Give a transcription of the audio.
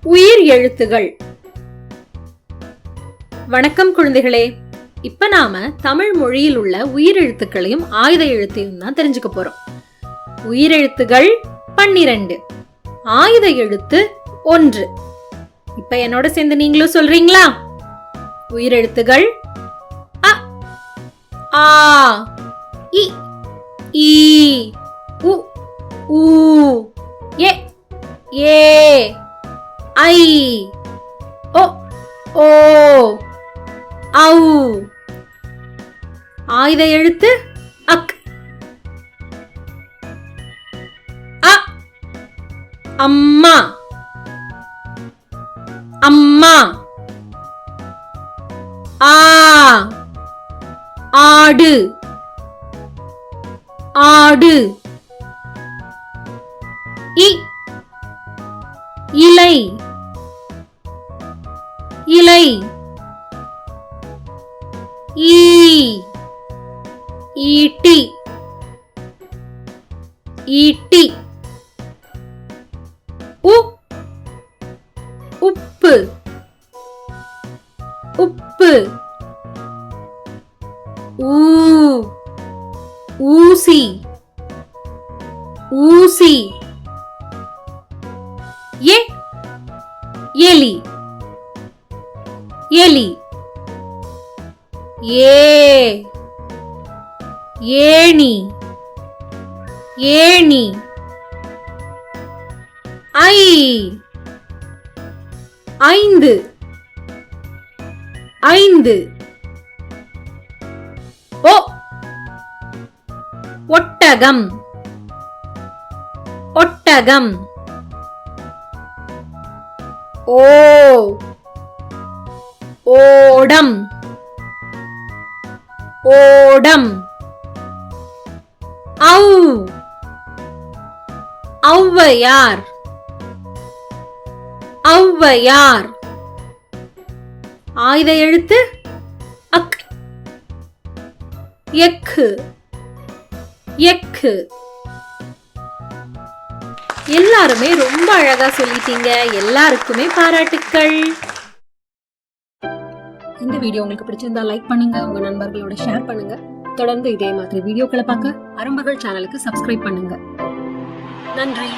உயிர் எழுத்துகள். வணக்கம் குழந்தைகளே. இப்ப நாம தமிழ் மொழியில் உள்ள உயிரெழுத்துக்களையும் ஆயுத எழுத்தையும் தான் தெரிஞ்சுக்க போறோம். உயிரெழுத்துகள் 12, ஆயுத எழுத்து 1. இப்ப என்னோட சேர்ந்து நீங்களும் சொல்றீங்களா? உயிரெழுத்துகள் அ, ஆ, இ, ஈ, உ, ஊ, எ, ஏ, ஐ, ஓ, ஓ, ஔ. ஆயுத எழுத்து அக். அ, அம்மா, அம்மா. ஆ, ஆடு, ஆடு. இ, இலை, இலை. ஈ, ஈட்டி, ஈட்டி. உ, உப்பு, உப்பு. ஊ, ஊசி, ஊசி. எ, எலி, எலி. ஏ, ஏணி, ஏணி. ஐ, ஐந்து, ஐந்து. ஓ, ஒட்டகம், ஒட்டகம். ஓ, ஓடம், ஓடம். ஔ, ஔவையார், ஔவையார். ஆயுத எழுத்து அக். Egg, egg. எல்லாருமே ரொம்ப அழகா சொல்லிட்டீங்க. எல்லாருக்குமே பாராட்டுக்கள். இந்த வீடியோ உங்களுக்கு பிடிச்சிருந்தா லைக் பண்ணுங்க, உங்க நண்பர்களோட ஷேர் பண்ணுங்க. தொடர்ந்து இதே மாதிரி வீடியோக்களை பார்க்க அரும்புகள் சேனலுக்கு சப்ஸ்கிரைப் பண்ணுங்க. நன்றி.